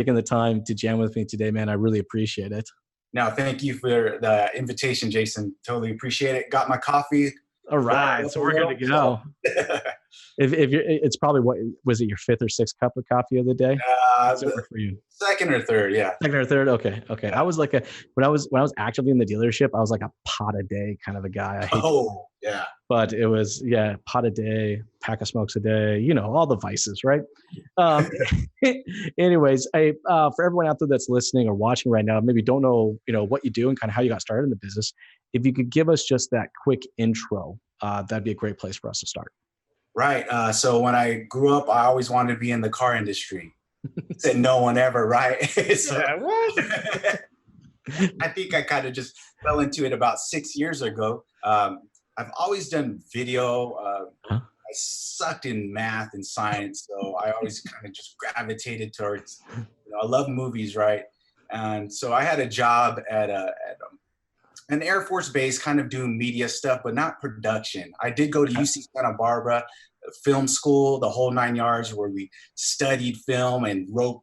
taking the time to jam with me today, man. I really appreciate it. Now, thank you for the invitation, Jason. Totally appreciate it. Got my coffee, All warmed right, up so a we're good little. to So, go. If you're, it's probably what was it your fifth or sixth cup of coffee of the day? What's it the work for you? second or third, yeah. Second or third? Okay, okay. I Yeah. was like a when I was actively in the dealership, I was like a pot a day kind of a guy. I hate to, Oh, yeah. but it was yeah, pot a day, pack of smokes a day. You know, all the vices, right? Um, anyways, for everyone out there that's listening or watching right now, maybe don't know what you do and kind of how you got started in the business. If you could give us just that quick intro, that'd be a great place for us to start. Right. So when I grew up, I always wanted to be in the car industry. Said no one ever, right? So Yeah, what? I think I kind of just fell into it about 6 years ago. I've always done video. Huh? I sucked in math and science, so I always kind of just gravitated towards. I love movies, right? And so I had a job at an Air Force base, kind of doing media stuff, but not production. I did go to UC Santa Barbara, film school, the whole 9 yards, where we studied film and wrote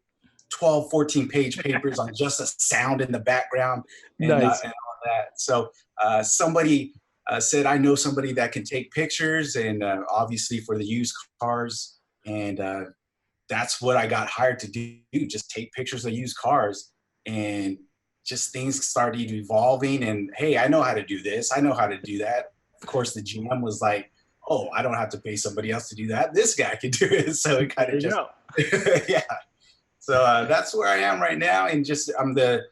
12, 14-page papers on just a sound in the background Nice. and all that. So somebody said, I know somebody that can take pictures, and obviously for the used cars. And that's what I got hired to do, just take pictures of used cars. And just things started evolving, and hey, I know how to do this. I know how to do that. Of course, the GM was like, oh, I don't have to pay somebody else to do that. This guy can do it. So it kind There of you just, go. yeah. So that's where I am right now. And just, I'm the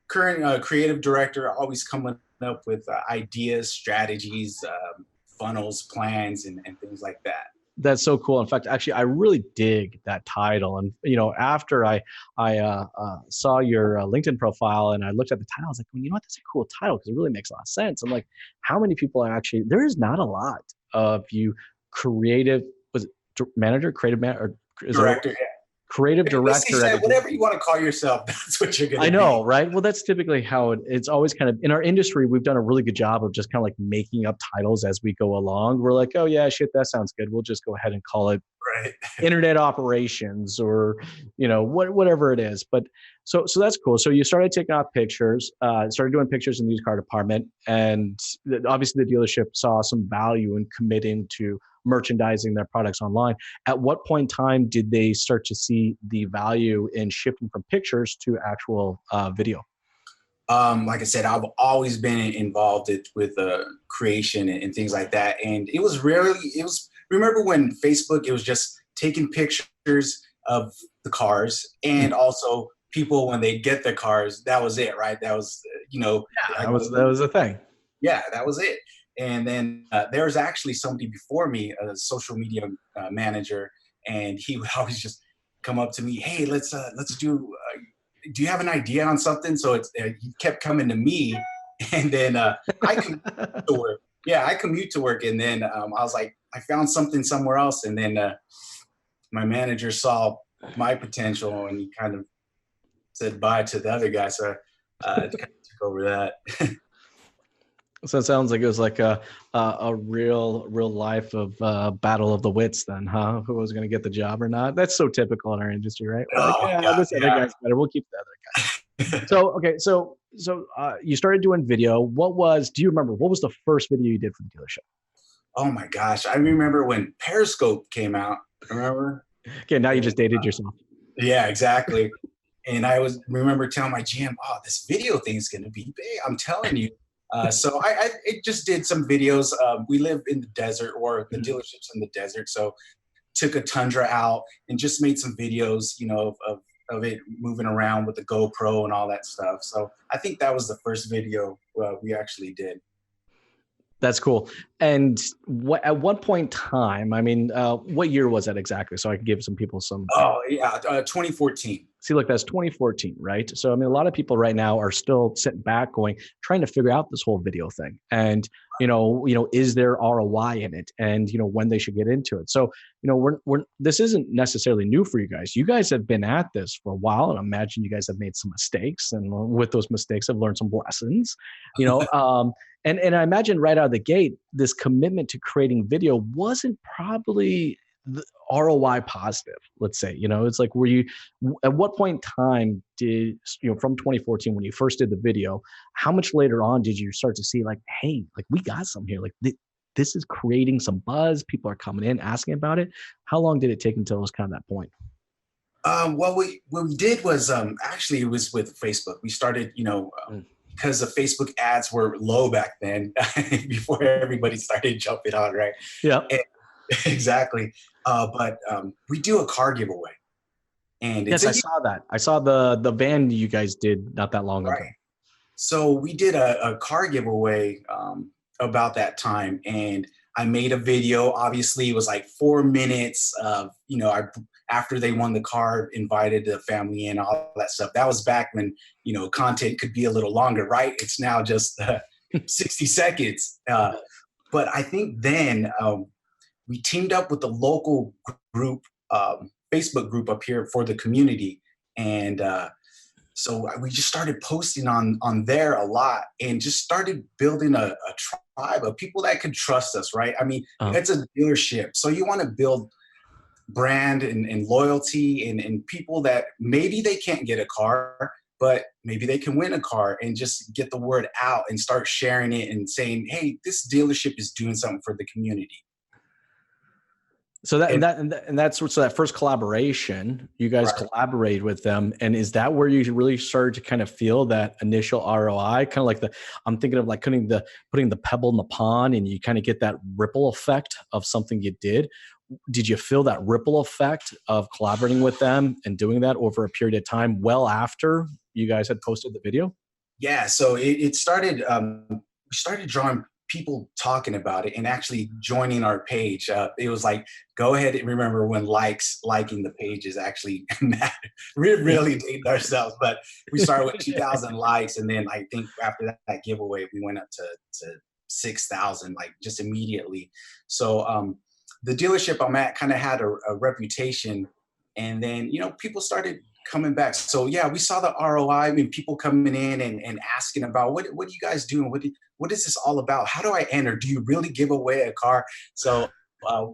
current creative director, always coming up with ideas, strategies, funnels, plans, and things like that. That's so cool. In fact, actually, I really dig that title. And after I saw your LinkedIn profile and I looked at the title, I was like, well, you know what? That's a cool title because it really makes a lot of sense. I'm like, how many people are actually? There is not a lot of you creative. Was it manager, creative manager, or is there Director, yeah. creative He director at said, a whatever you want to call yourself, that's what you're going I to be. know, right? Well, that's typically how it's always kind of in our industry. We've done a really good job of just kind of like making up titles as we go along. We're like, oh yeah, shit, that sounds good. We'll just go ahead and call it Right. internet operations or whatever it is. But so that's cool. So you started taking off pictures, started doing pictures in the used car department, and obviously the dealership saw some value in committing to merchandising their products online. At what point in time did they start to see the value in shifting from pictures to actual video? Like I said, I've always been involved with creation and things like that. And remember when Facebook, it was just taking pictures of the cars and also people when they get the cars, that was it, right? That was, Yeah, that was the thing. yeah, that was it. And then there was actually somebody before me, a social media manager, and he would always just come up to me, hey, let's do you have an idea on something? So he kept coming to me, and then I commute to work. Yeah, I commute to work, and then I was like, I found something somewhere else, and then my manager saw my potential, and he kind of said bye to the other guy. So I kind of took over that. So it sounds like it was like a real life of battle of the wits then, huh? Who was going to get the job or not? That's so typical in our industry, right? We're like, Oh yeah, God, this other guy's better. We'll keep the other guy. So okay, so you started doing video. Do you remember what was the first video you did for the dealership? Oh my gosh, I remember when Periscope came out. Remember? Okay, now you And, just dated yourself. yeah, exactly. And I remember telling my GM, "Oh, this video thing is going to be big. I'm telling you." So I just did some videos. We live in the desert, or the dealership's in the desert, so took a Tundra out and just made some videos, of it moving around with the GoPro and all that stuff. So I think that was the first video we actually did. That's cool. And at what point in time? I mean, what year was that exactly? So I can give some people some. Oh yeah, 2014. See, look, that's 2014, right? So, I mean, a lot of people right now are still sitting back trying to figure out this whole video thing. And, is there ROI in it? And, when they should get into it. So, this isn't necessarily new for you guys. You guys have been at this for a while, and I imagine you guys have made some mistakes. And with those mistakes, have learned some lessons, and I imagine right out of the gate, this commitment to creating video wasn't probably the ROI positive, let's say, it's like, at what point in time did, from 2014, when you first did the video, how much later on did you start to see like, hey, like we got some here, like this is creating some buzz. People are coming in asking about it. How long did it take until it was kind of that point? Well, what we did was actually it was with Facebook. We started, Mm. because the Facebook ads were low back then, before everybody started jumping on, right? Yeah. And, exactly. But we do a car giveaway, and it's Yes, I a saw that. I saw the band you guys did not that long right. ago. So we did a car giveaway about that time, and I made a video. Obviously, it was like 4 minutes of, after they won the car, invited the family and all that stuff. That was back when, content could be a little longer, right? It's now just 60 seconds. But I think then we teamed up with the local group, Facebook group up here for the community. And so we just started posting on there a lot, and just started building a tribe of people that could trust us, right? I mean, Uh, it's a dealership, so you want to build brand and loyalty, and people that maybe they can't get a car, but maybe they can win a car, and just get the word out and start sharing it and saying, hey, this dealership is doing something for the community. So that and And that and that's so that first collaboration, you guys right. collaborated with them, and is that where you really started to kind of feel that initial ROI? Kind of like I'm thinking of like putting the pebble in the pond, and you kind of get that ripple effect of something you did. Did you feel that ripple effect of collaborating with them and doing that over a period of time, well after you guys had posted the video? Yeah, so it started. We started drawing people talking about it and actually joining our page. It was like, go ahead and remember when liking the page is actually matter. We really dated ourselves, but we started with 2,000 likes, and then I think after that giveaway, we went up to 6,000, like just immediately. So the dealership I'm at kind of had a reputation, and then people started coming back. So yeah, we saw the ROI. I mean, people coming in and asking about what are you guys doing? What is this all about? How do I enter? Do you really give away a car? So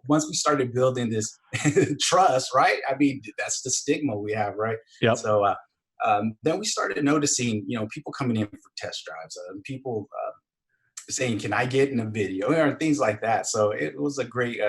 once we started building this trust, right? I mean, that's the stigma we have, right? Yep. So then we started noticing, people coming in for test drives, people saying, "Can I get in a video?" or things like that. So it was a great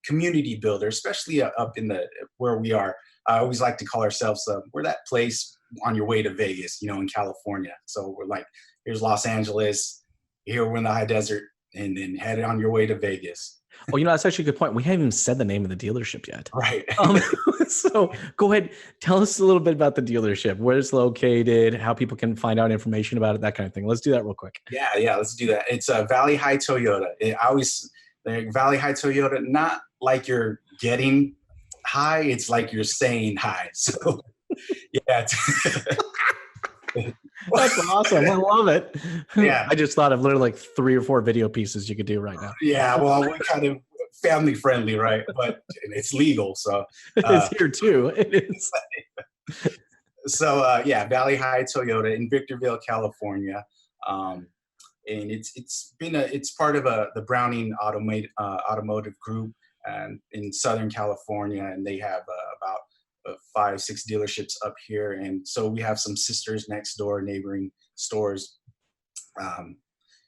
community builder, especially up in the where we are. I always like to call ourselves we're that place on your way to Vegas, in California. So we're like, here's Los Angeles, here we're in the high desert, and then head on your way to Vegas. Oh, that's actually a good point. We haven't even said the name of the dealership yet. Right. Um, so go ahead, tell us a little bit about the dealership, where it's located, how people can find out information about it, that kind of thing. Let's do that real quick. Yeah, let's do that. It's Valley High Toyota. I always like Valley High Toyota, not like you're getting high, it's like you're saying hi. So yeah. That's awesome. I love it. Yeah. I just thought of literally like 3 or 4 video pieces you could do right now. Yeah, well, we're kind of family friendly, right? But it's legal, so It's here too. It is. yeah, Valley High Toyota in Victorville, California, and it's part of the Browning automotive group, and in Southern California, and they have about 5, 6 dealerships up here, and so we have some sisters next door, neighboring stores. Um,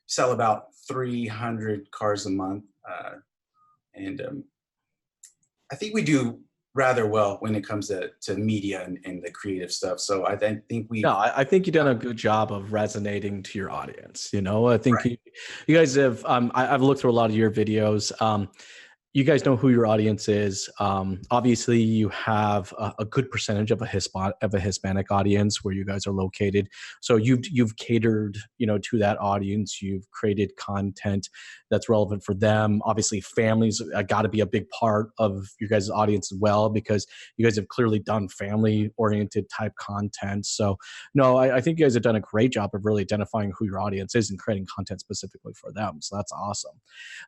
Sell about 300 cars a month, and I think we do rather well when it comes to media and the creative stuff. So think we No, I think you've done a good job of resonating to your audience. I think right, you guys have. I've looked through a lot of your videos. You guys know who your audience is. Obviously, you have a good percentage of a Hispanic audience where you guys are located. So you've catered, to that audience. You've created content that's relevant for them. Obviously, families got to be a big part of your guys' audience as well, because you guys have clearly done family-oriented type content. So, no, I think you guys have done a great job of really identifying who your audience is and creating content specifically for them. So that's awesome.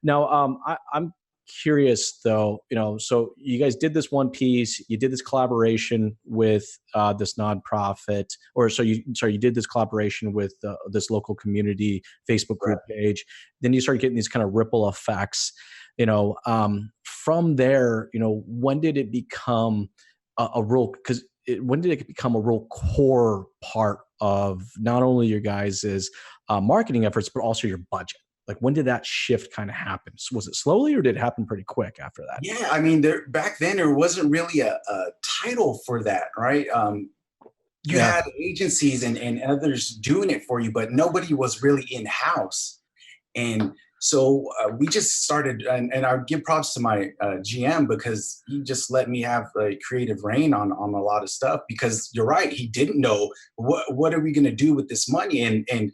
Now, I'm curious though, so you guys did this one piece, you did this collaboration with this nonprofit, or you did this collaboration with this local community Facebook right. group page. Then you start getting these kind of ripple effects, from there, when did it become a real, because when did it become a real core part of not only your guys' marketing efforts, but also your budget? Like, when did that shift kind of happen? Was it slowly, or did it happen pretty quick after that? Yeah, I mean, back then there wasn't really a title for that, right? You Yeah. had agencies and others doing it for you, but nobody was really in house. And so we just started, and I would give props to my GM, because he just let me have creative reign on a lot of stuff. Because you're right, he didn't know what are we going to do with this money, and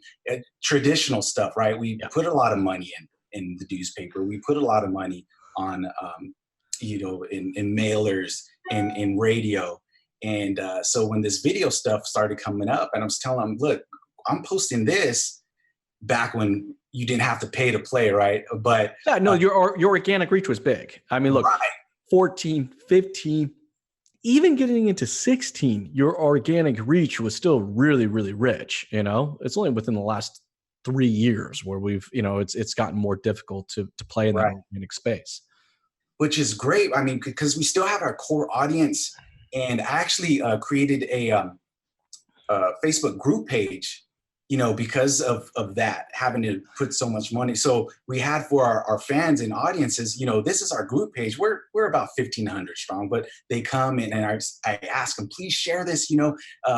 traditional stuff, right? We Yeah. put a lot of money in the newspaper. We put a lot of money on, in mailers, in radio. And so when this video stuff started coming up, and I was telling him, look, I'm posting this back when you didn't have to pay to play, right? But Yeah, no, your organic reach was big. I mean, look, right. 14, 15, even getting into 16, your organic reach was still really, really rich. It's only within the last 3 years where we've, it's gotten more difficult to play in that Right. organic space. Which is great. I mean, because we still have our core audience. And I actually created a Facebook group page, because of that, having to put so much money. So we had for our fans and audiences, this is our group page. We're about 1,500 strong, but they come in, and I ask them, please share this.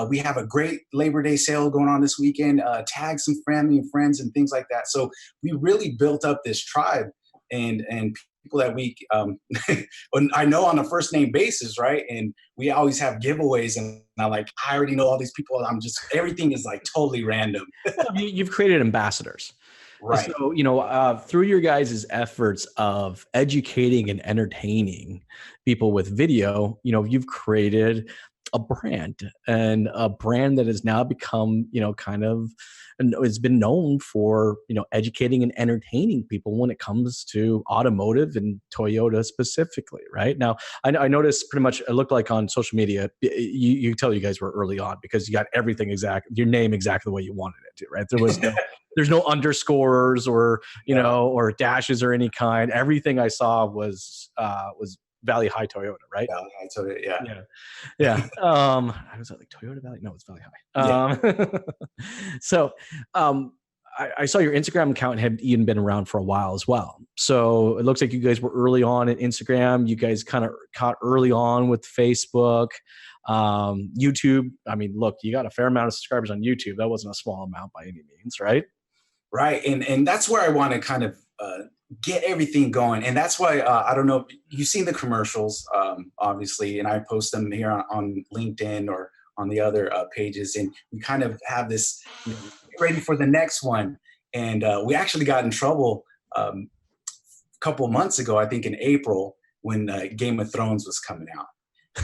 We have a great Labor Day sale going on this weekend. Tag some family and friends and things like that. So we really built up this tribe, and people that we I know on a first name basis, right? And we always have giveaways, and I already know all these people. Everything is like totally random. Well, you've created ambassadors. Right. So, through your guys' efforts of educating and entertaining people with video, you've created a brand, and a brand that has now become, kind of, and it's been known for, educating and entertaining people when it comes to automotive and Toyota specifically. Right now, I noticed pretty much, it looked like on social media, you tell you guys were early on because you got everything your name exactly the way you wanted it to, right? There's no underscores or, or dashes or any kind. Everything I saw was Valley High Toyota, right? Valley High Toyota, yeah. Yeah. I was like Toyota Valley. No, it's Valley High. So, I saw your Instagram account had even been around for a while as well. So it looks like you guys were early on at Instagram. You guys kind of caught early on with Facebook, YouTube. I mean, look, you got a fair amount of subscribers on YouTube. That wasn't a small amount by any means, right? Right. And that's where I want to kind of get everything going. And that's why, I don't know, you've seen the commercials, obviously, and I post them here on LinkedIn or on the other pages. And we kind of have this, get ready for the next one. And we actually got in trouble a couple of months ago, I think in April, when Game of Thrones was coming out.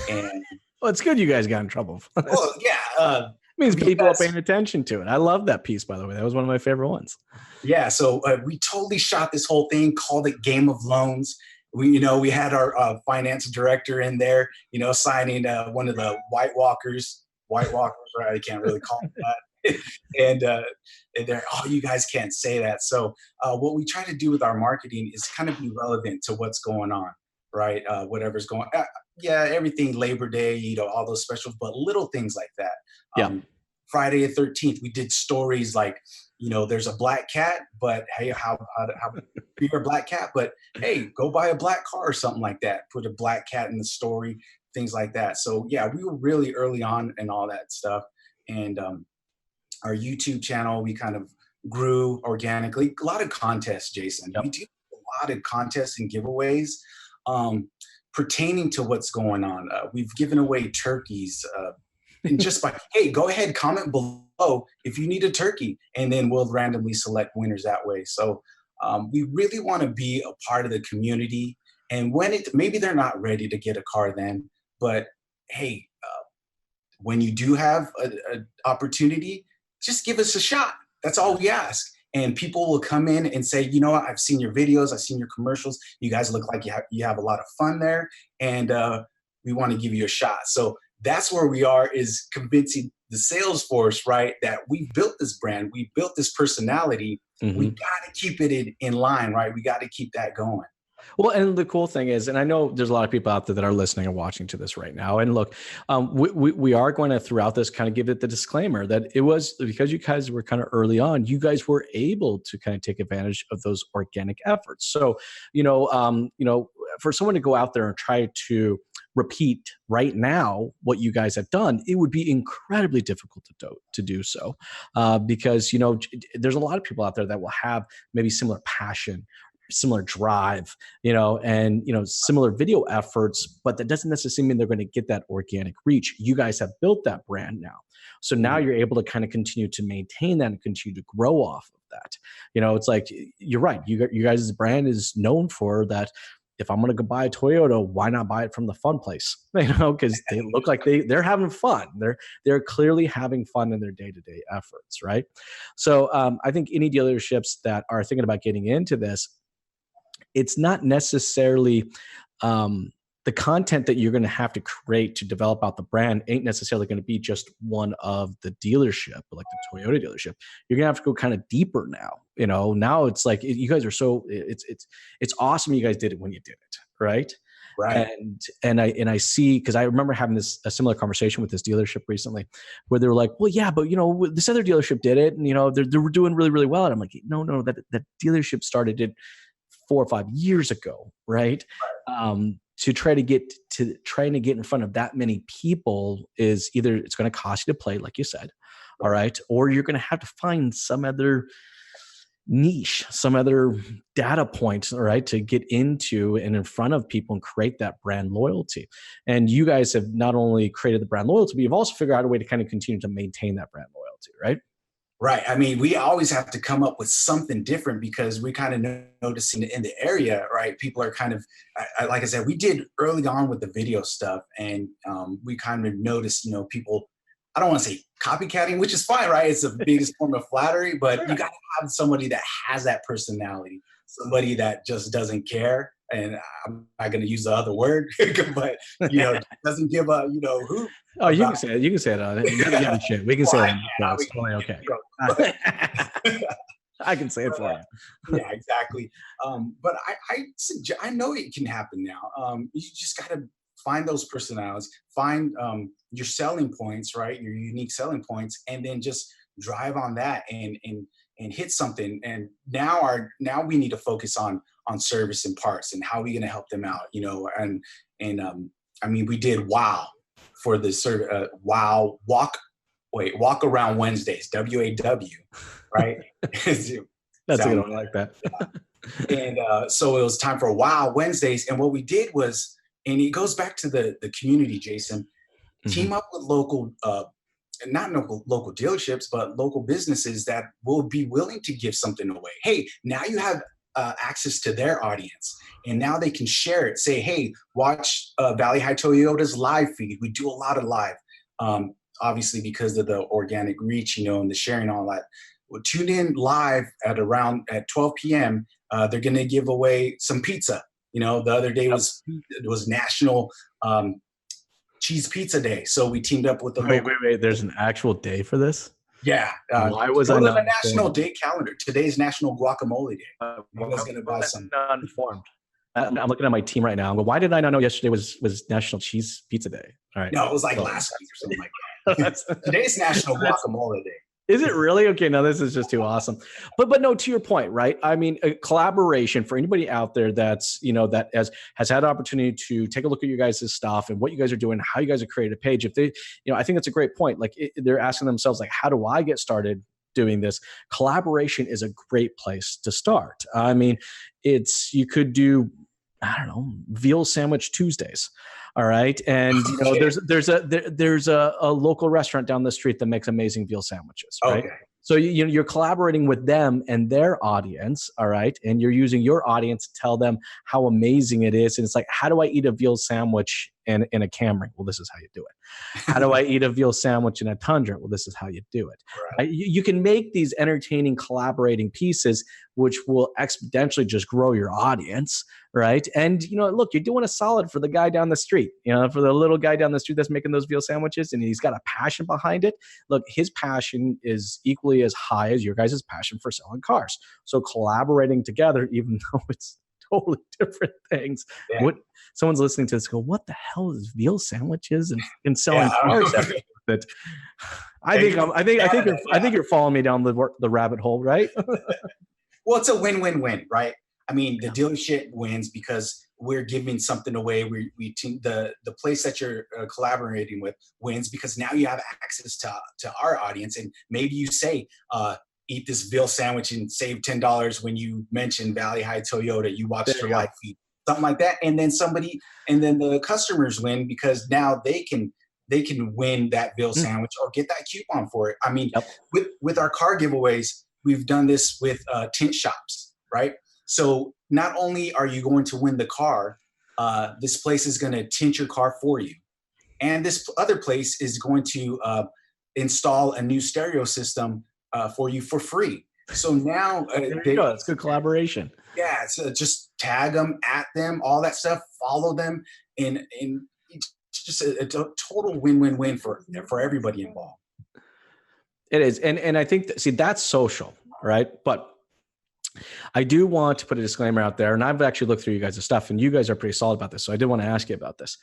And well, it's good you guys got in trouble. well, yeah. Means people are paying attention to it. I love that piece, by the way. That was one of my favorite ones. Yeah, so we totally shot this whole thing, called it Game of Loans. We had our finance director in there, signing one of the White Walkers, right? I can't really call them that. and they're, oh, you guys can't say that. So what we try to do with our marketing is kind of be relevant to what's going on, right? Whatever's going on. Yeah, everything, Labor Day, all those specials, but little things like that. Yeah. Friday the 13th, we did stories like, there's a black cat, but hey, how you're a black cat, but hey, go buy a black car or something like that. Put a black cat in the story, things like that. So yeah, we were really early on and all that stuff. And our YouTube channel, we kind of grew organically. A lot of contests, Jason. Yep. We do a lot of contests and giveaways pertaining to what's going on. We've given away turkeys. And just by, hey, go ahead, comment below if you need a turkey, and then we'll randomly select winners that way. So we really want to be a part of the community. And maybe they're not ready to get a car then, but hey, when you do have an opportunity, just give us a shot. That's all we ask. And people will come in and say, what, I've seen your videos, I've seen your commercials. You guys look like you have a lot of fun there, and we want to give you a shot. So that's where we are, is convincing the sales force, right, that we built this brand, we built this personality. Mm-hmm. We got to keep it in line, right? We got to keep that going. Well, and the cool thing is, and I know there's a lot of people out there that are listening and watching to this right now. And look, we are going to throughout this kind of give it the disclaimer that it was because you guys were kind of early on, you guys were able to kind of take advantage of those organic efforts. So, for someone to go out there and try to repeat right now what you guys have done, it would be incredibly difficult to do so, because there's a lot of people out there that will have maybe similar passion, similar drive, and similar video efforts, but that doesn't necessarily mean they're going to get that organic reach. You guys have built that brand now, so now you're able to kind of continue to maintain that and continue to grow off of that. It's like, you're right, you guys' brand is known for that. If I'm going to go buy a Toyota, why not buy it from the fun place? Because they look like they're having fun. They're clearly having fun in their day-to-day efforts, right? So I think any dealerships that are thinking about getting into this, it's not necessarily the content that you're going to have to create to develop out the brand ain't necessarily going to be just one of the dealership, like the Toyota dealership. You're going to have to go kind of deeper now. Now it's like you guys are it's awesome. You guys did it when you did it, right? Right. And I see, because I remember having a similar conversation with this dealership recently, where they were like, well, yeah, but this other dealership did it, and they were doing really, really well. And I'm like, no, that dealership started it 4 or 5 years ago, right? To trying to get in front of that many people is either it's going to cost you to play, like you said, all right, or you're going to have to find some other niche, some other data points, all right, to get into and in front of people and create that brand loyalty. And you guys have not only created the brand loyalty, but you've also figured out a way to kind of continue to maintain that brand loyalty, right? Right. I mean, we always have to come up with something different because we kind of noticing in the area, right? People are kind of, like I said, we did early on with the video stuff, and we kind of noticed, people, I don't want to say copycatting, which is fine, right? It's the biggest form of flattery, but you got to have somebody that has that personality, somebody that just doesn't care. And I'm not going to use the other word, but doesn't give a who. Oh, you can say it. You can say it on it. Yeah, shit. We can say it. It's totally okay. I can say it for you. Yeah, exactly. But I know it can happen now. You just got to find those personalities, find your selling points, right? Your unique selling points, and then just drive on that and hit something. And now we need to focus on service and parts and how are we going to help them out, and I mean, we did WOW for the WOW walk around Wednesdays, WAW, right? That's a good one. I like that. And so it was time for WOW Wednesdays. And what we did was, and it goes back to the community, Jason, team up with local, not local dealerships, but local businesses that will be willing to give something away. Hey, now you have access to their audience, and now they can share it. Say, hey, watch Valley High Toyota's live feed. We do a lot of live, obviously because of the organic reach, and the sharing, all that. Well, tune in live at 12 p.m. They're going to give away some pizza. The other day was National Cheese Pizza Day, so we teamed up with the wait. There's an actual day for this? Yeah. Why was I not on the national day calendar? Today's National Guacamole Day. I was going to buy some. Not informed. I'm looking at my team right now. I'm going, why did I not know yesterday was National Cheese Pizza Day? All right. No, it was like last week or something like that. Today's National Guacamole Day. Is it really? Okay, no, this is just too awesome. But no, to your point, right? I mean, a collaboration for anybody out there that's, that has had the opportunity to take a look at you guys' stuff and what you guys are doing, how you guys have created a page. If they, I think that's a great point. Like they're asking themselves, like, how do I get started doing this? Collaboration is a great place to start. I mean, you could do, I don't know, veal sandwich Tuesdays. All right. And there's a local restaurant down the street that makes amazing veal sandwiches. Right. Okay. So you're collaborating with them and their audience. All right. And you're using your audience to tell them how amazing it is. And it's like, how do I eat a veal sandwich in a Camry? Well, this is how you do it. How do I eat a veal sandwich in a Tundra? Well, this is how you do it. Right. You can make these entertaining collaborating pieces, which will exponentially just grow your audience. Right. And, look, you're doing a solid for the guy down the street, for the little guy down the street that's making those veal sandwiches, and he's got a passion behind it. Look, his passion is equally as high as your guys' passion for selling cars. So collaborating together, even though it's totally different things. Yeah. What someone's listening to this go, what the hell is veal sandwiches and Yeah. selling cars after that? I think you're following me down the rabbit hole, right? Well, it's a win-win-win, right? I mean, the dealership wins because we're giving something away. The place that you're collaborating with wins because now you have access to our audience, and maybe you say, eat this veal sandwich and save $10 when you mention Valley High Toyota. You watched your live feed, something like that, and then the customers win because now they can win that veal sandwich or get that coupon for it. I mean, with our car giveaways, we've done this with tint shops, right? So not only are you going to win the car, this place is going to tint your car for you. And this other place is going to install a new stereo system for you for free. So now there you go. It's good collaboration. Yeah, so just tag them, at them, all that stuff, follow them, and it's just a total win-win-win for everybody involved. It is. And I think that's social, right? But I do want to put a disclaimer out there, and I've actually looked through you guys' stuff, and you guys are pretty solid about this. So I did want to ask you about this.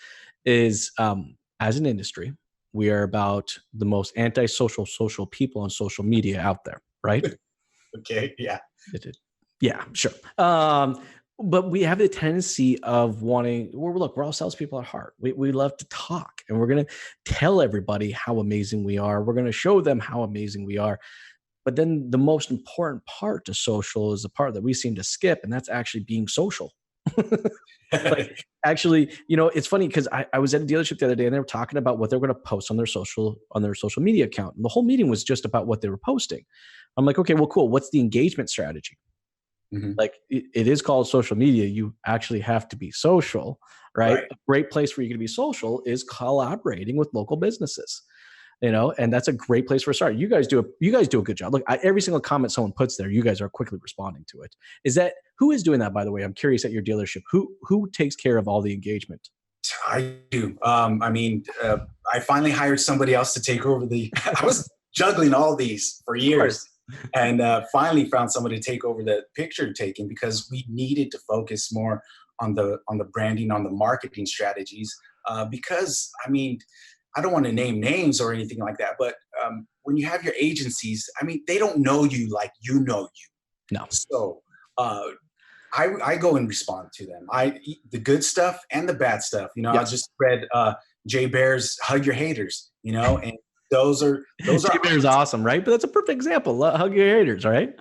Is as an industry, we are about the most antisocial social people on social media out there, right? Okay. Yeah. Yeah, sure. But we have the tendency of wanting, we're all salespeople at heart. We love to talk, and we're going to tell everybody how amazing we are. We're going to show them how amazing we are. But then the most important part to social is the part that we seem to skip, and that's actually being social. Like, actually, it's funny because I was at a dealership the other day, and they were talking about what they're going to post on their social media account. And the whole meeting was just about what they were posting. I'm like, okay, well, cool. What's the engagement strategy? Mm-hmm. Like it is called social media. You actually have to be social, right? A great place for you to be social is collaborating with local businesses. And that's a great place for a start. You guys do a good job. Look, every single comment someone puts there, you guys are quickly responding to it. Who is doing that, by the way? I'm curious at your dealership. Who takes care of all the engagement? I do. I finally hired somebody else to take over I was juggling all these for years, and finally found somebody to take over the picture taking because we needed to focus more on the branding, on the marketing strategies. Because I don't want to name names or anything like that, but when you have your agencies, they don't know you like you know you. No. So I go and respond to them. I eat the good stuff and the bad stuff. I just read Jay Bear's "Hug Your Haters," and those are Jay Bear's awesome, right? But that's a perfect example. Hug your haters, right?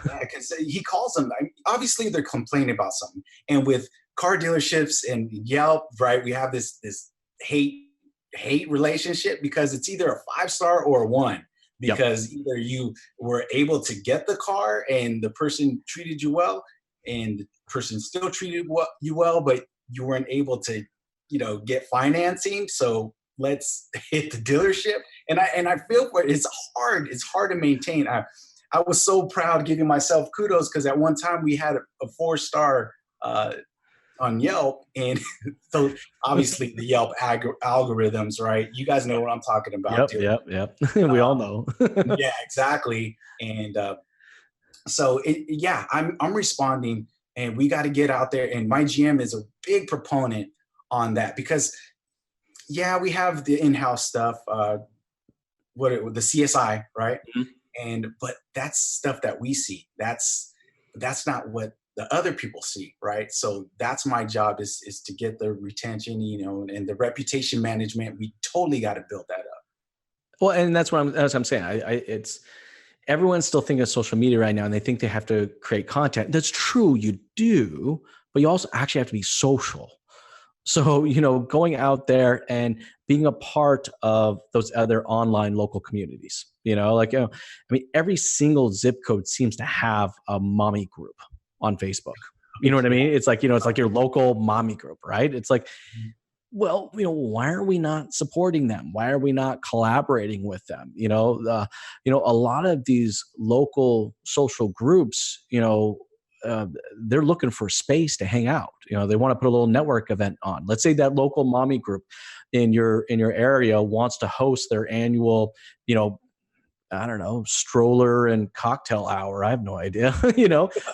Yeah, because he calls them. Obviously, they're complaining about something, and with car dealerships and Yelp, right? We have this hate relationship because it's either a 5-star or a 1 because either you were able to get the car and the person treated you well and the person still treated you well, but you weren't able to get financing, so let's hit the dealership. And I feel for it. It's hard to maintain. I was so proud giving myself kudos because at one time we had a 4-star on Yelp, and so obviously the Yelp algorithms, right? You guys know what I'm talking about. Yep. We all know. Yeah, exactly. And so I'm responding, and we got to get out there. And my GM is a big proponent on that because we have the in-house stuff, the CSI, right? Mm-hmm. But that's stuff that we see. That's not what the other people see, right? So that's my job is to get the retention, and the reputation management. We totally got to build that up. Well, and that's what I'm saying. It's everyone's still thinking of social media right now, and they think they have to create content. That's true, you do, but you also actually have to be social. So, going out there and being a part of those other online local communities, every single zip code seems to have a mommy group on Facebook. You know what I mean? It's like, it's like your local mommy group, right? It's like, well, why are we not supporting them? Why are we not collaborating with them? A lot of these local social groups, they're looking for space to hang out. They want to put a little network event on. Let's say that local mommy group in your area wants to host their annual, I don't know, stroller and cocktail hour. I have no idea,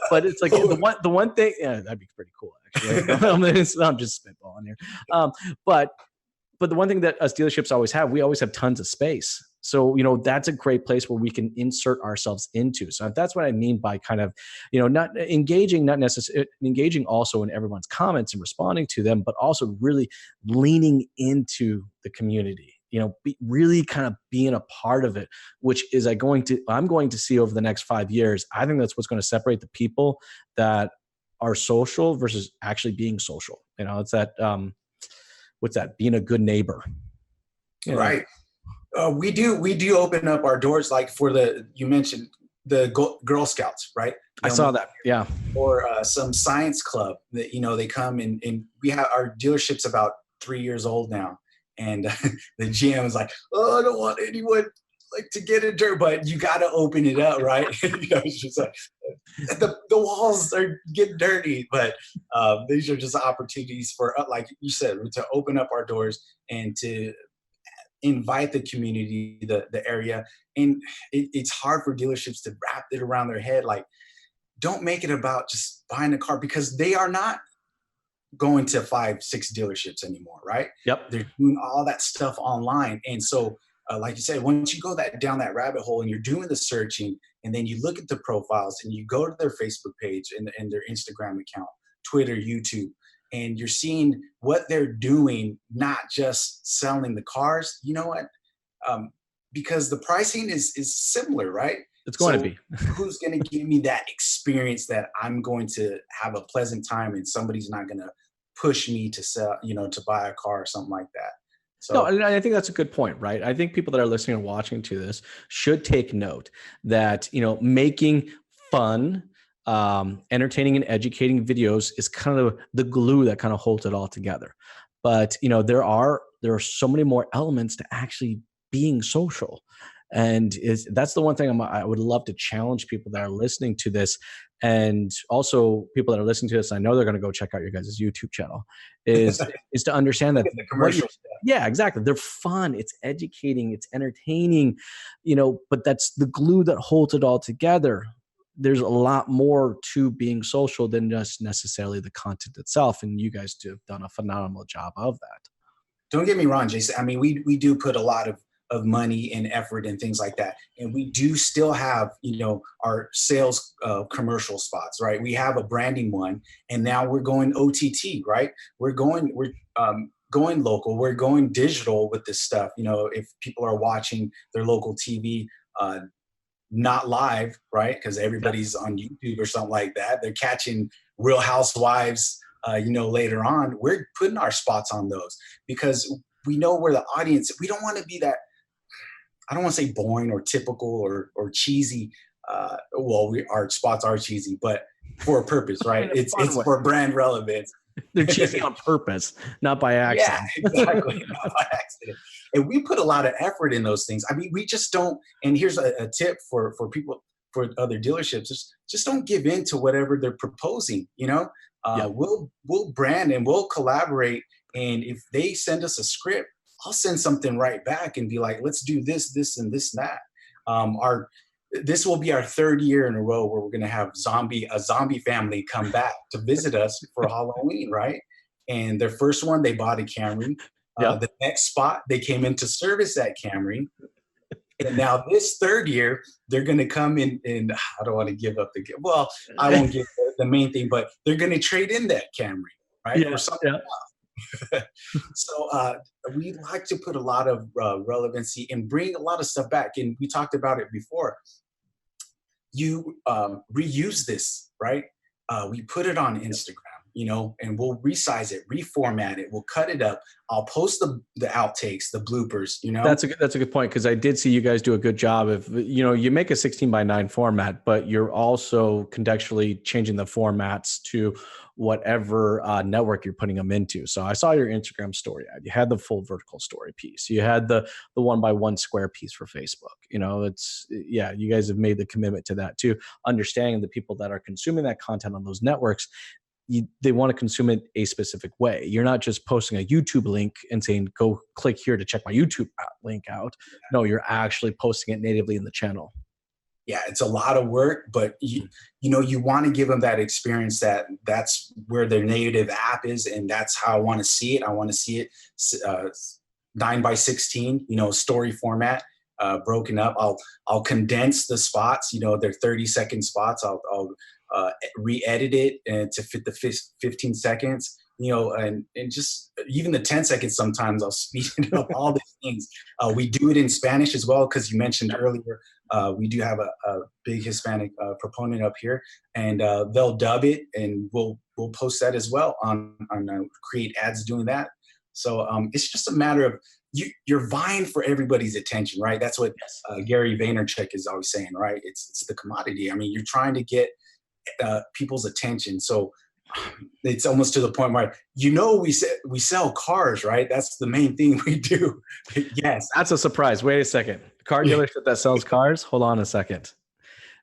but it's like Oh, the one thing, yeah, that'd be pretty cool actually. I'm just spitballing here. Um, but but the one thing that us dealerships always have, we always have tons of space. So, that's a great place where we can insert ourselves into. So that's what I mean by kind of, not necessarily engaging also in everyone's comments and responding to them, but also really leaning into the community, really kind of being a part of it, which is I'm going to see over the next 5 years. I think that's what's going to separate the people that are social versus actually being social. It's that, what's that? Being a good neighbor. right. We do open up our doors, like for you mentioned the Girl Scouts, right? I saw that. Yeah. Or some science club that, they come and we have our dealership's about 3 years old now. And the GM is like, oh, I don't want anyone like to get in dirt, but you got to open it up, right? It's just like the walls are getting dirty, but these are just opportunities for, like you said, to open up our doors and to invite the community, the area. And it's hard for dealerships to wrap it around their head. Like, don't make it about just buying a car, because they are not going to 5, 6 dealerships anymore, right? Yep. They're doing all that stuff online. And so, like you said, once you go down that rabbit hole and you're doing the searching, and then you look at the profiles and you go to their Facebook page and their Instagram account, Twitter, YouTube, and you're seeing what they're doing, not just selling the cars. You know what? Because the pricing is similar, right? It's going to So be. who's going to give me that experience that I'm going to have a pleasant time, and somebody's not going to push me to sell, to buy a car or something like that. No, So and I think that's a good point, right? I think people that are listening and watching to this should take note that, making fun, entertaining and educating videos is kind of the glue that kind of holds it all together. But, there are so many more elements to actually being social. And that's the one thing I would love to challenge people that are listening to this, and also people that are listening to this. I know they're going to go check out your guys' YouTube channel. Is to understand that look at the what you're, commercials. yeah, exactly. They're fun. It's educating. It's entertaining. But that's the glue that holds it all together. There's a lot more to being social than just necessarily the content itself, and you guys have done a phenomenal job of that. Don't get me wrong, Jason. I mean, we do put a lot of money and effort and things like that, and we do still have our sales commercial spots, right? We have a branding one, and now we're going OTT, right? We're going local. We're going digital with this stuff. If people are watching their local TV, not live, right? Because Yeah. everybody's on YouTube or something like that. They're catching Real Housewives, later on. We're putting our spots on those because we know where the audience. We don't want to be that. I don't want to say boring or typical or cheesy. Our spots are cheesy, but for a purpose, right? In a fun It's way. for brand relevance. They're cheesy on purpose, not by Yeah, accident. exactly. Not by accident. And we put a lot of effort in those things. I mean, we just don't. And here's a tip for people, for other dealerships: just don't give in to whatever they're proposing. Yeah. We'll brand and we'll collaborate. And if they send us a script, I'll send something right back and be like, let's do this, this, and this, and that. Our This will be our 3rd year in a row where we're going to have a zombie family come back to visit us for Halloween, right? And their first one, they bought a Camry. Yep. The next spot, they came in to service that Camry. And now this 3rd year, they're going to come in, and I don't want to give up well, I won't give the main thing, but they're going to trade in that Camry, right? Yeah. For something. Yeah. So we like to put a lot of relevancy and bring a lot of stuff back. And we talked about it before. You reuse this, right? We put it on Instagram, and we'll resize it, reformat it, we'll cut it up. I'll post the outtakes, the bloopers. That's a good point, because I did see you guys do a good job of, you make a 16:9 format, but you're also contextually changing the formats to whatever network you're putting them into. So I saw your Instagram story ad. You had the full vertical story piece. You had the 1x1 square piece for Facebook. You guys have made the commitment to that too, understanding the people that are consuming that content on those networks. they want to consume it a specific way. You're not just posting a YouTube link and saying, go click here to check my YouTube link out. No, you're actually posting it natively in the channel. Yeah, it's a lot of work, but you want to give them that experience that's where their native app is, and that's how I want to see it. I want to see it 9:16, story format, broken up. I'll condense the spots, they're 30-second spots. I'll re-edit it to fit the 15 seconds, and just even the 10 seconds sometimes I'll speed it up, all these things. We do it in Spanish as well, because you mentioned earlier, we do have a big Hispanic proponent up here, and they'll dub it, and we'll post that as well on create ads doing that. So it's just a matter of you're vying for everybody's attention, right? That's what Gary Vaynerchuk is always saying, right? It's the commodity. I mean, you're trying to get people's attention. So it's almost to the point where we sell cars, right? That's the main thing we do. Yes, that's a surprise. Wait a second, car dealership that sells cars. Hold on a second.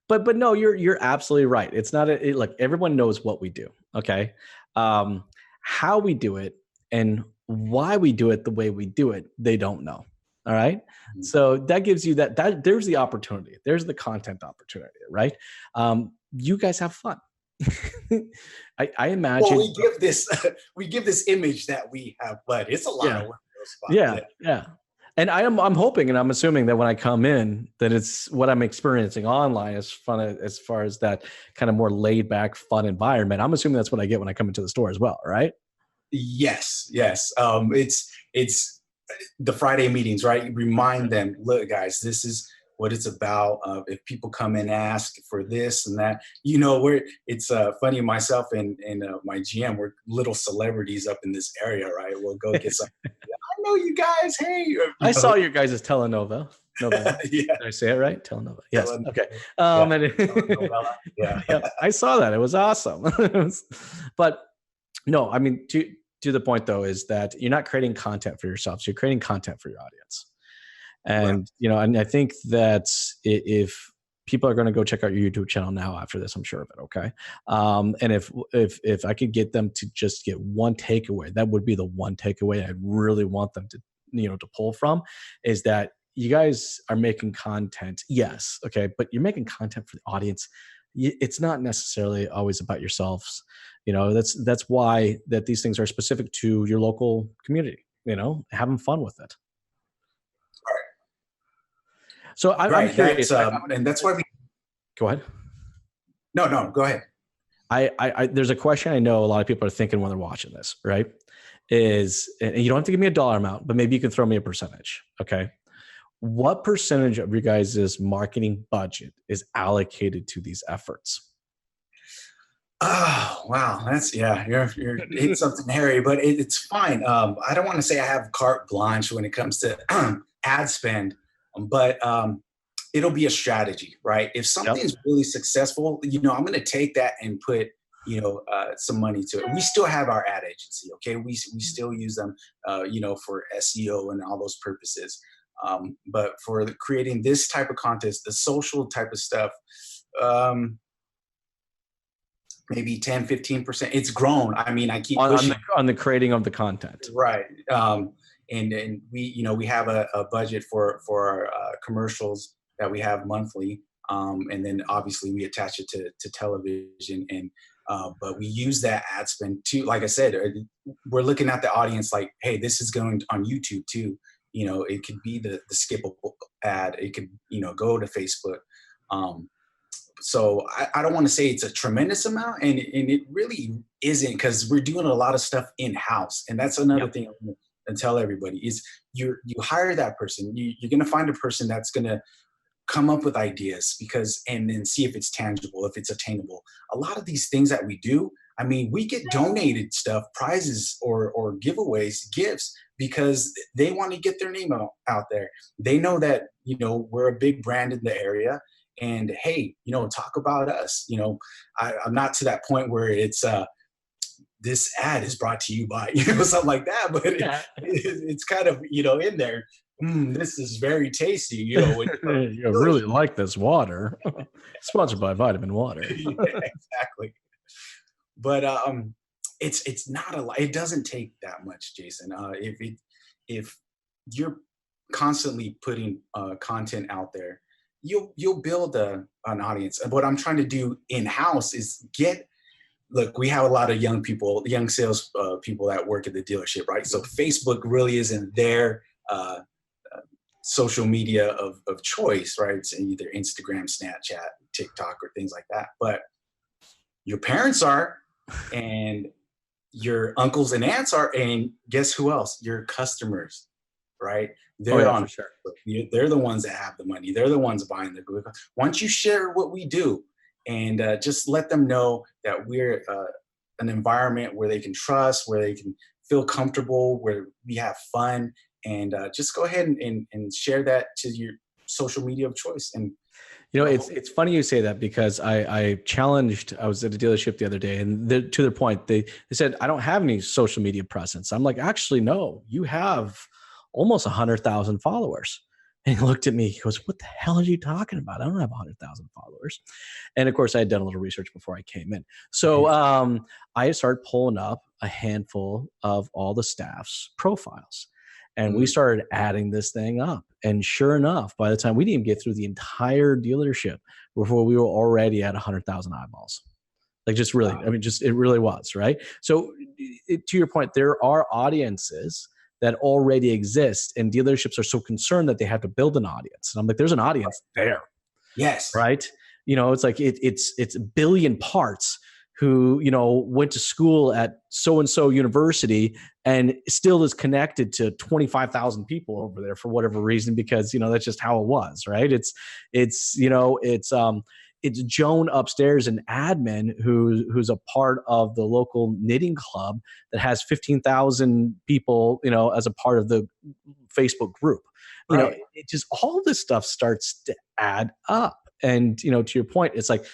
But no, you're absolutely right. It's not look. Everyone knows what we do. Okay, how we do it and why we do it the way we do it, they don't know. All right. Mm-hmm. So that gives you that there's the opportunity. There's the content opportunity, right? You guys have fun. I imagine. Well, we give this image that we have, but it's a lot of work. Yeah. And I'm hoping and I'm assuming that when I come in, that it's what I'm experiencing online as fun as far as that kind of more laid back, fun environment. I'm assuming that's what I get when I come into the store as well, right? Yes. It's the Friday meetings, right? Remind them, look, guys, this is what it's about. If people come and ask for this and that, it's funny, myself and my GM, we're little celebrities up in this area, right? We'll go get some. I know you guys. Hey, I saw your guys' telenova. Yeah. Did I say it right? Telenova. Yes. Okay. Yeah. I saw that. It was awesome. But no, I mean, to the point though, is that you're not creating content for yourselves. You're creating content for your audience. And, and I think that if people are going to go check out your YouTube channel now after this, I'm sure of it. Okay. And if I could get them to just get one takeaway, that would be the one takeaway I'd really want them to, to pull from, is that you guys are making content. Yes. Okay. But you're making content for the audience. It's not necessarily always about yourselves. That's why that these things are specific to your local community, having fun with it. So I'm curious, and that's why we go ahead. No, go ahead. I there's a question I know a lot of people are thinking when they're watching this, right? And you don't have to give me a dollar amount, but maybe you can throw me a percentage. Okay. What percentage of your guys' marketing budget is allocated to these efforts? Oh, wow. You're hitting something hairy, but it's fine. I don't want to say I have carte blanche when it comes to ad spend. But it'll be a strategy, right? If something's really successful, I'm going to take that and put, some money to it. We still have our ad agency, okay? We still use them, for SEO and all those purposes. But for creating this type of content, the social type of stuff, maybe 10, 15%. It's grown. I mean, I keep pushing on the creating of the content, right? And we have a budget for our commercials that we have monthly, and then obviously we attach it to television, and but we use that ad spend too. Like I said, we're looking at the audience like, hey, this is going on YouTube too. It could be the skippable ad. It could go to Facebook. So I don't want to say it's a tremendous amount, and it really isn't, because we're doing a lot of stuff in-house, and that's another thing and tell everybody is you hire that person. You're going to find a person that's going to come up with ideas, and then see if it's tangible, if it's attainable. A lot of these things that we do, I mean, we get donated stuff, prizes or giveaways, gifts, because they want to get their name out there. They know that, we're a big brand in the area, and hey, talk about us. I'm not to that point where it's, this ad is brought to you by, something like that, but it's kind of, in there. This is very tasty. You really like this water. Sponsored by Vitamin Water. Yeah, exactly. but it's not a lot. It doesn't take that much, Jason. If you're constantly putting content out there, you'll build an audience. And what I'm trying to do in house is get. Look, we have a lot of young people, young sales people that work at the dealership, right? So Facebook really isn't their social media of choice, right? It's either Instagram, Snapchat, TikTok, or things like that. But your parents are, and your uncles and aunts are, and guess who else? Your customers, right? Oh They're yeah, on for sure. Facebook. They're the ones that have the money. They're the ones buying the good. Once you share what we do, and just let them know that we're an environment where they can trust, where they can feel comfortable, where we have fun, and just go ahead and share that to your social media of choice. And You know, you know, it's funny you say that because I was at a dealership the other day, and to their point, they said, I don't have any social media presence. I'm like, actually, no, you have almost 100,000 followers. And he looked at me, he goes, what the hell are you talking about? I don't have 100,000 followers. And of course, I had done a little research before I came in. So I started pulling up a handful of all the staff's profiles. And we mm, started adding this thing up. And sure enough, by the time we didn't even get through the entire dealership before we were already at 100,000 eyeballs. Like just really, I mean, just it really was, right? So to your point, there are audiences that already exist, and dealerships are so concerned that they have to build an audience. And I'm like, there's an audience there, yes, right? You know, it's like it's a billion parts who, you know, went to school at so and so university and still is connected to 25,000 people over there for whatever reason, because, you know, that's just how it was, right? It's Joan upstairs in admin who's a part of the local knitting club that has 15,000 people, you know, as a part of the Facebook group. You know, right. it just, all this stuff starts to add up. And, you know, to your point, it's like,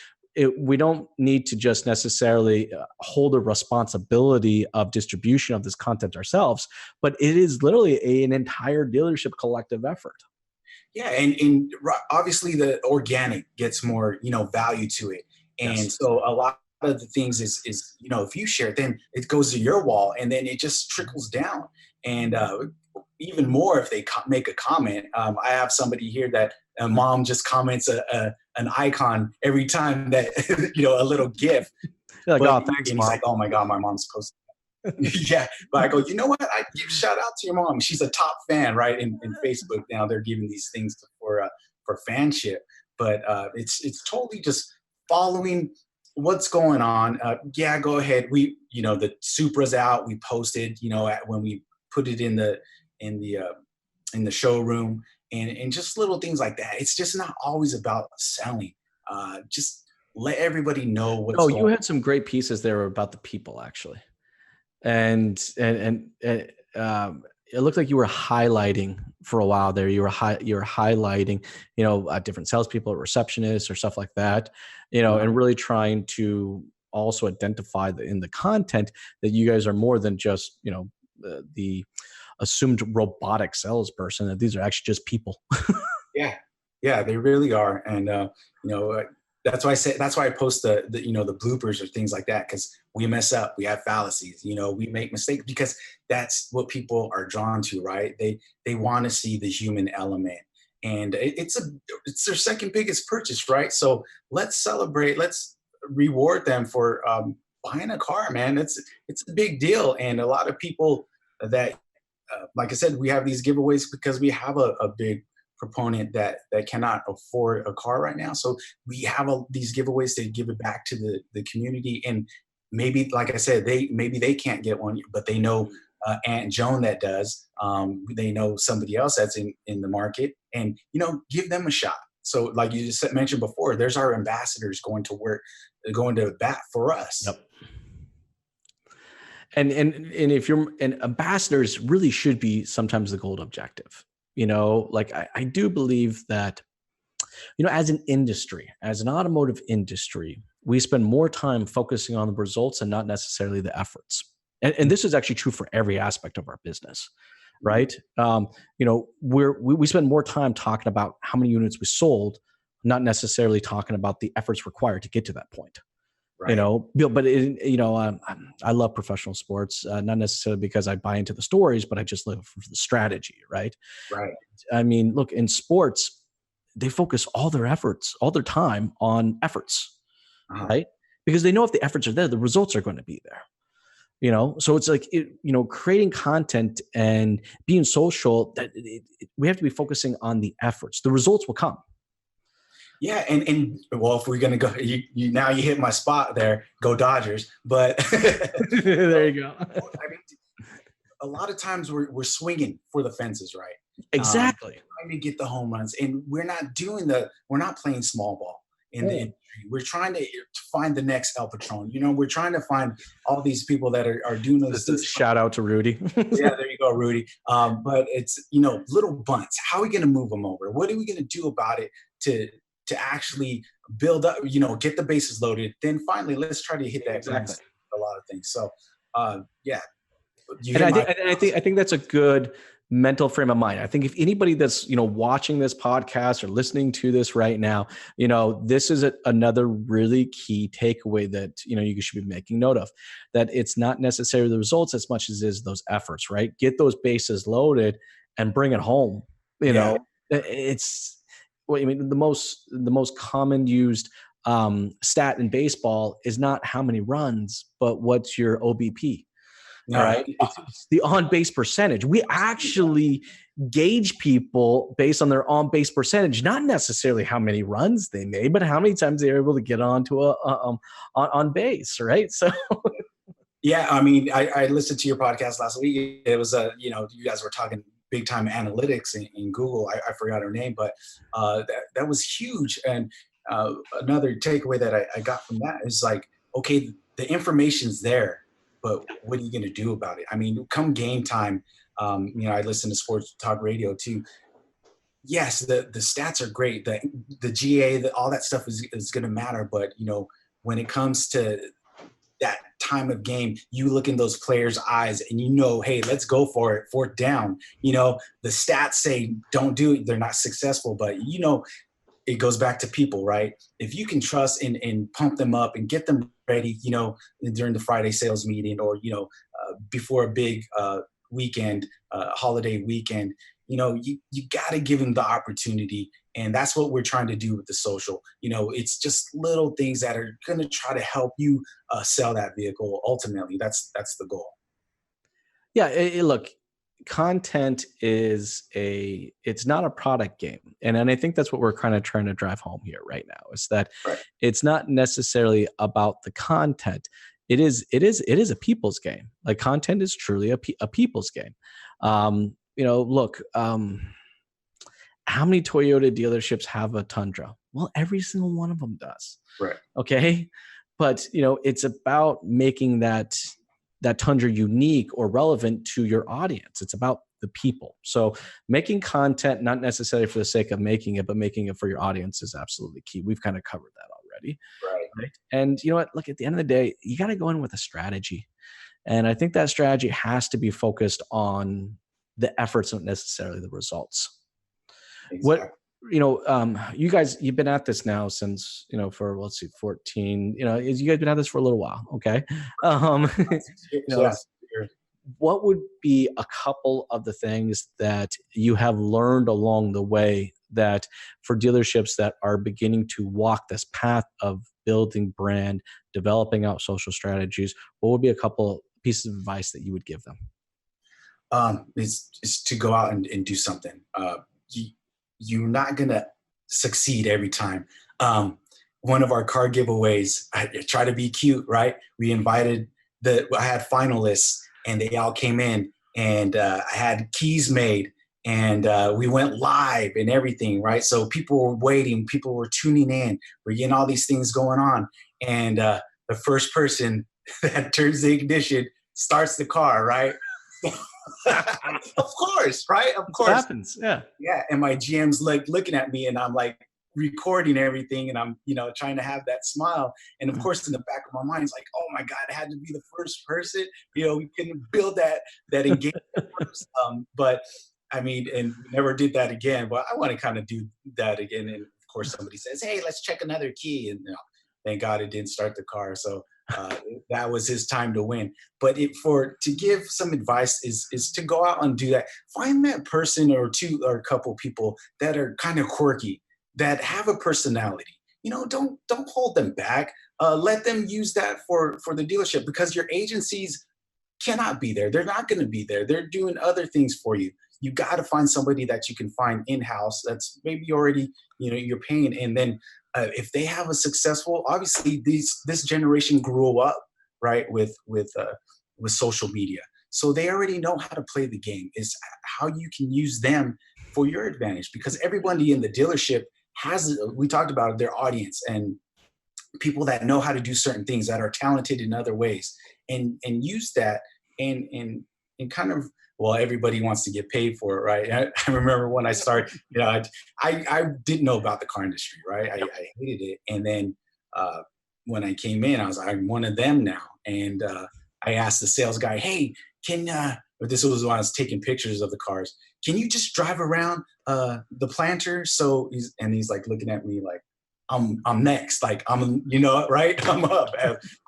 we don't need to just necessarily hold a responsibility of distribution of this content ourselves, but it is literally an entire dealership collective effort. Yeah, and obviously the organic gets more, value to it. And Yes. so a lot of the things is if you share it, then it goes to your wall, and then it just trickles down. And even more if they make a comment. I have somebody here that mom just comments an icon every time that a little gif, You're like, but oh, and thanks, he's mom. like, oh my god, my mom's posting. Yeah, but I go, you know what? I give shout out to your mom. She's a top fan, right? In Facebook now, they're giving these things for fanship, but it's totally just following what's going on. Yeah, go ahead. The Supra's out. We posted, when we put it in the uh, in the showroom, and just little things like that. It's just not always about selling. Just let everybody know what's No, you going. had some great pieces there about the people, actually. And it looked like you were highlighting for a while there. You were highlighting, different salespeople, receptionists, or stuff like that, and really trying to also identify in the content that you guys are more than just, the assumed robotic salesperson, that these are actually just people. Yeah, yeah, they really are, and you know, uh, that's why I post the bloopers or things like that, because we mess up, we have fallacies, we make mistakes, because that's what people are drawn to, right? They want to see the human element, and it's their second biggest purchase, right? So let's celebrate, let's reward them for buying a car, man. It's a big deal, and a lot of people that like I said, we have these giveaways because we have a big proponent that cannot afford a car right now. So we have these giveaways to give it back to the community. And maybe, like I said, maybe they can't get one, but they know Aunt Joan that does. They know somebody else that's in the market, and give them a shot. So, like you just mentioned before, there's our ambassadors going to work, going to bat for us. Yep. And if you're, and ambassadors really should be sometimes the gold objective. Like I do believe that, as an industry, as an automotive industry, we spend more time focusing on the results and not necessarily the efforts. And this is actually true for every aspect of our business, right? We spend more time talking about how many units we sold, not necessarily talking about the efforts required to get to that point. Right. But I love professional sports, not necessarily because I buy into the stories, but I just live for the strategy, right? Right. I mean, look, in sports, they focus all their efforts, all their time on efforts, Uh-huh. right? Because they know if the efforts are there, the results are going to be there. So it's like creating content and being social. We have to be focusing on the efforts. The results will come. Yeah, and well, if we're gonna go, you now you hit my spot there. Go Dodgers! But There you go. I mean, a lot of times we're swinging for the fences, right? Exactly. Trying to get the home runs, and we're not playing small ball in the Mm. industry. We're trying to find the next El Patron. We're trying to find all these people that are doing this. Shout out to Rudy. Yeah, there you go, Rudy. But it's little bunts. How are we going to move them over? What are we going to do about it to actually build up? Get the bases loaded. Then finally, let's try to hit that grand Exactly. slam, a lot of things. So, yeah, you And hit I my. think I think that's a good mental frame of mind. I think if anybody that's watching this podcast or listening to this right now, this is another really key takeaway that you should be making note of. That it's not necessarily the results as much as it is those efforts. Right? Get those bases loaded and bring it home. Yeah, It's well, I mean the most common used stat in baseball is not how many runs, but what's your OBP. All no, right. It's the on base percentage. We actually gauge people based on their on base percentage, not necessarily how many runs they made, but how many times they're able to get onto on base. Right. So, yeah. I mean, I listened to your podcast last week. It was you guys were talking big time analytics in Google. I forgot her name, but that was huge. And another takeaway that I got from that is like, okay, the information's there, but what are you going to do about it? I mean, come game time, I listen to sports talk radio too. Yes, the stats are great. The GA, all that stuff is going to matter. But when it comes to that time of game, you look in those players' eyes and hey, let's go for it, fourth down. The stats say don't do it, they're not successful, but it goes back to people, right? If you can trust and pump them up and get them ready, during the Friday sales meeting or, before a big weekend, holiday weekend, you got to give them the opportunity. And that's what we're trying to do with the social. It's just little things that are going to try to help you sell that vehicle. Ultimately, that's the goal. yeah, look, content it's not a product game. And I think that's what we're kind of trying to drive home here right now is that Right. it's not necessarily about the content. It is a people's game. Like content is truly a people's game. Look, how many Toyota dealerships have a Tundra? Well, every single one of them does. Right. Okay. But it's about making that Tundra unique or relevant to your audience. It's about the people. So making content, not necessarily for the sake of making it, but making it for your audience is absolutely key. We've kind of covered that already. Right. Right. And you know what? Look, at the end of the day, you got to go in with a strategy. And I think that strategy has to be focused on the efforts, not necessarily the results. What Exactly. you guys, you've been at this now since for let's see, 14. You guys been at this for a little while, okay? You know, Yes. what would be a couple of the things that you have learned along the way that for dealerships that are beginning to walk this path of building brand, developing out social strategies? What would be a couple pieces of advice that you would give them? Is to go out and do something. You're not gonna succeed every time. One of our car giveaways, I try to be cute, right? We invited I had finalists, and they all came in, and I had keys made, and we went live and everything, right? So people were waiting, people were tuning in, we're getting all these things going on, and the first person that turns the ignition starts the car, right? Of course, right? Of What course. happens? Yeah. Yeah. And my GM's like looking at me, and I'm like recording everything, and I'm, trying to have that smile. And of course, in the back of my mind, it's like, oh my God, I had to be the first person. We couldn't build that engagement first. But I mean, and we never did that again. But I want to kind of do that again. And of course, somebody says, hey, let's check another key. And Thank God it didn't start the car. So uh, that was his time to win. But to give some advice is to go out and do that. Find that person or two or a couple people that are kind of quirky, that have a personality. Don't hold them back. Let them use that for the dealership, because your agencies cannot be there. They're not going to be there. They're doing other things for you. You got to find somebody that you can find in house that's maybe already, you're paying. And then if they have a successful, obviously this generation grew up right with social media, so they already know how to play the game. Is how you can use them for your advantage, because everybody in the dealership has, we talked about their audience and people that know how to do certain things, that are talented in other ways, and use that, and kind of, well, everybody wants to get paid for it, right? I remember when I started, I didn't know about the car industry, right? I hated it. And then when I came in, I was like, I'm one of them now. And I asked the sales guy, hey, but this was when I was taking pictures of the cars, can you just drive around the planter? So he's like looking at me like, I'm next. Like right? I'm up.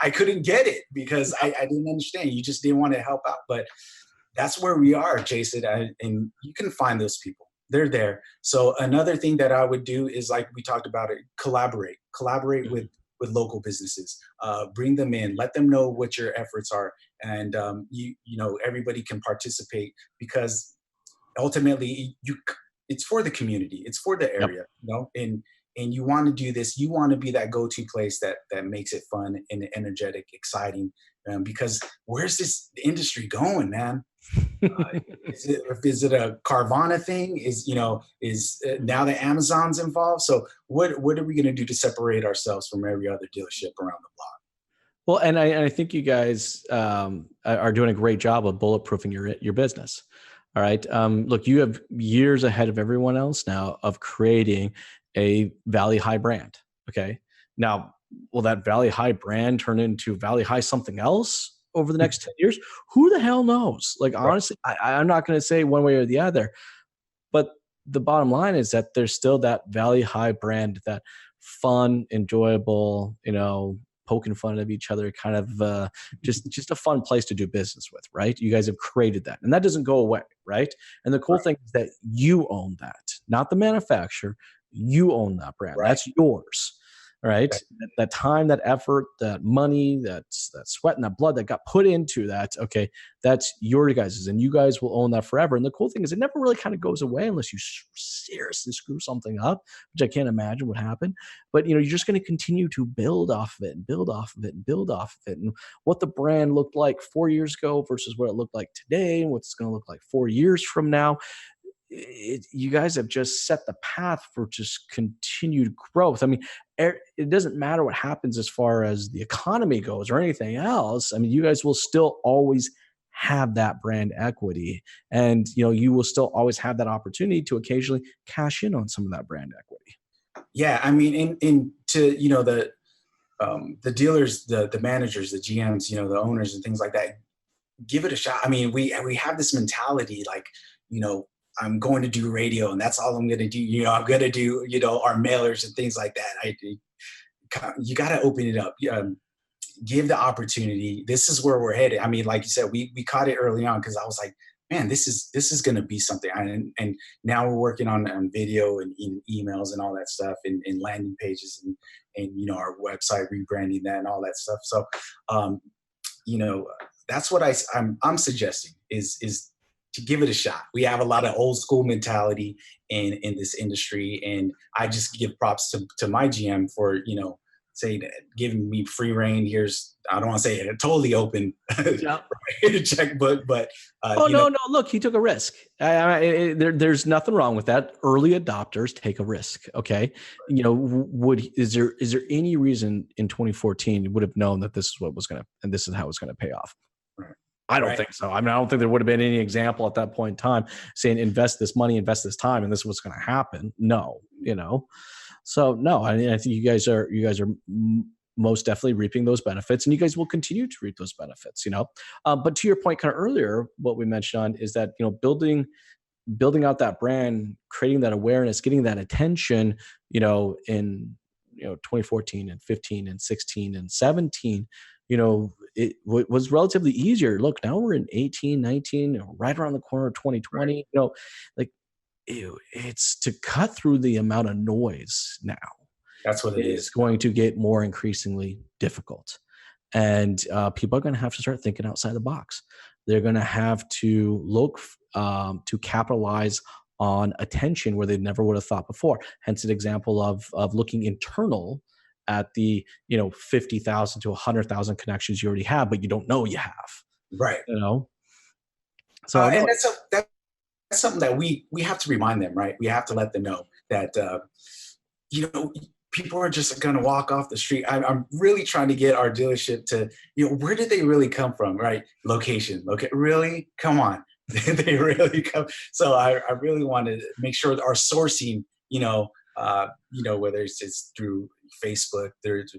I couldn't get it because I didn't understand. You just didn't want to help out. But that's where we are, Jason. And you can find those people. They're there. So another thing that I would do is, like we talked about it, collaborate with local businesses, bring them in, let them know what your efforts are. And everybody can participate, because ultimately it's for the community, it's for the Yep. area, and you want to do this, you want to be that go-to place that makes it fun and energetic, exciting, because where's this industry going, man? Is it a Carvana thing? Is now that Amazon's involved? So what are we going to do to separate ourselves from every other dealership around the block? Well, and I think you guys are doing a great job of bulletproofing your business. All right. Look, you have years ahead of everyone else now of creating a Valley High brand. Okay. Now, will that Valley High brand turn into Valley High something else over the next 10 years? Who the hell knows? Like, Right. honestly, I'm not going to say one way or the other, but the bottom line is that there's still that Valley High brand, that fun, enjoyable, poking fun of each other, kind of just a fun place to do business with, right? You guys have created that, and that doesn't go away, right? And the cool Right. thing is that you own that, not the manufacturer. You own that brand. Right. That's yours, right? Okay. That time, that effort, that money, that sweat and that blood that got put into that. Okay, that's your guys's, and you guys will own that forever. And the cool thing is, it never really kind of goes away unless you seriously screw something up, which I can't imagine would happen. But you're just going to continue to build off of it and build off of it and build off of it. And what the brand looked like 4 years ago versus what it looked like today, and what's going to look like 4 years from now, you guys have just set the path for just continued growth. I mean, it doesn't matter what happens as far as the economy goes or anything else. I mean, you guys will still always have that brand equity, and you will still always have that opportunity to occasionally cash in on some of that brand equity. Yeah, I mean, in to the dealers, the managers, the GMs, the owners and things like that, give it a shot. I mean, we have this mentality like, I'm going to do radio and that's all I'm going to do. I'm going to do, our mailers and things like that. You got to open it up. Give the opportunity. This is where we're headed. I mean, like you said, we caught it early on, because I was like, man, this is going to be something. And now we're working on video and emails and all that stuff, and landing pages and our website, rebranding that and all that stuff. So, that's what I'm suggesting is to give it a shot. We have a lot of old school mentality in this industry, and I just give props to my GM for say that, giving me free reign. I don't want to say it totally open Yeah. checkbook, but Oh, no. Look, he took a risk. There's nothing wrong with that. Early adopters take a risk. Okay. Is there any reason in 2014 you would have known that this is what was going to, and this is how it's going to pay off? Right. I don't think so. I mean, I don't think there would have been any example at that point in time saying, invest this money, invest this time, and this is what's going to happen. No, So no, I mean, I think you guys are most definitely reaping those benefits, and you guys will continue to reap those benefits. But to your point, kind of earlier, what we mentioned on is that building out that brand, creating that awareness, getting that attention, in 2014 and 15 and 16 and 17, it was relatively easier. Look, now we're in 18, 19, right around the corner of 2020. Right. Like it's to cut through the amount of noise now That's what it is is. going to get more increasingly difficult. And people are going to have to start thinking outside the box. They're going to have to look to capitalize on attention where they never would have thought before. Hence, an example of looking internal at the 50,000 to 100,000 connections you already have, but you don't know you have. Right. You know, so And no, that's something that we have to remind them, right? We have to let them know that you know people are just going to walk off the street. I'm really trying to get our dealership to, where did they really come from, right? Location. Okay, really? Come on. They really come. So I really want to make sure that our sourcing, whether it's through Facebook, there's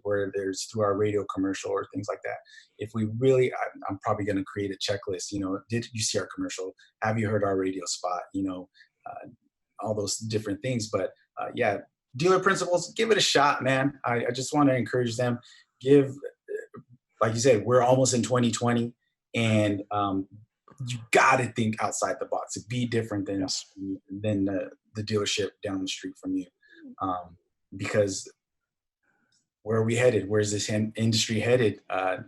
through our radio commercial or things like that. If we really, I'm probably going to create a checklist. Did you see our commercial? Have you heard our radio spot? All those different things. But yeah, dealer principals, give it a shot, man. I just want to encourage them. Like you said, we're almost in 2020, and you got to think outside the box. Be different yes. than the dealership down the street from you, because where are we headed? Where's this industry headed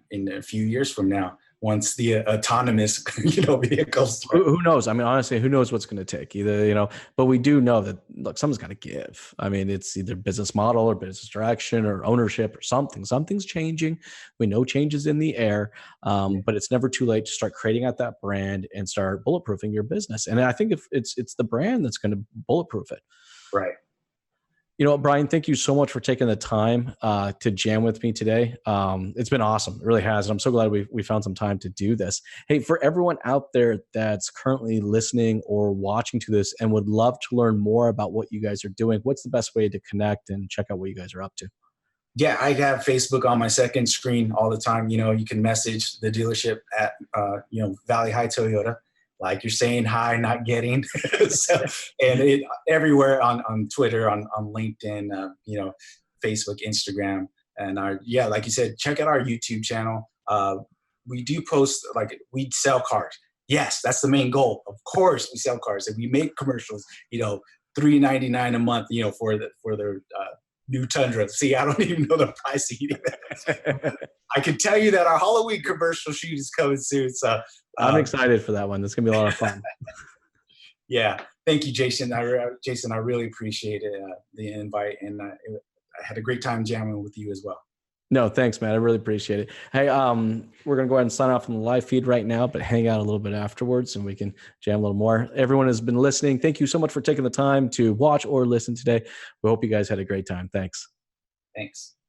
in a few years from now? Once the autonomous, vehicles start. Who knows? I mean, honestly, who knows what's going to take either, but we do know that, look, someone's got to give. I mean, it's either business model or business direction or ownership or something's changing. We know changes in the air, but it's never too late to start creating out that brand and start bulletproofing your business. And I think if it's the brand that's going to bulletproof it. Right. Brian, thank you so much for taking the time to jam with me today. It's been awesome. It really has. And I'm so glad we found some time to do this. Hey, for everyone out there that's currently listening or watching to this and would love to learn more about what you guys are doing, what's the best way to connect and check out what you guys are up to? Yeah, I have Facebook on my second screen all the time. You can message the dealership at, Valley High Toyota. Like you're saying hi, not getting. So, and everywhere on Twitter, on LinkedIn, Facebook, Instagram, and like you said, check out our YouTube channel. We do post, like, we sell cars. Yes, that's the main goal. Of course, we sell cars, and we make commercials. $3.99 a month. For their new Tundra. See, I don't even know the price of it. I can tell you that our Halloween commercial shoot is coming soon. So I'm excited for that one. That's gonna be a lot of fun. Yeah, thank you, Jason. I really appreciate it, the invite, and I had a great time jamming with you as well. No, thanks, man. I really appreciate it. Hey, we're going to go ahead and sign off on the live feed right now, but hang out a little bit afterwards and we can jam a little more. Everyone has been listening. Thank you so much for taking the time to watch or listen today. We hope you guys had a great time. Thanks. Thanks.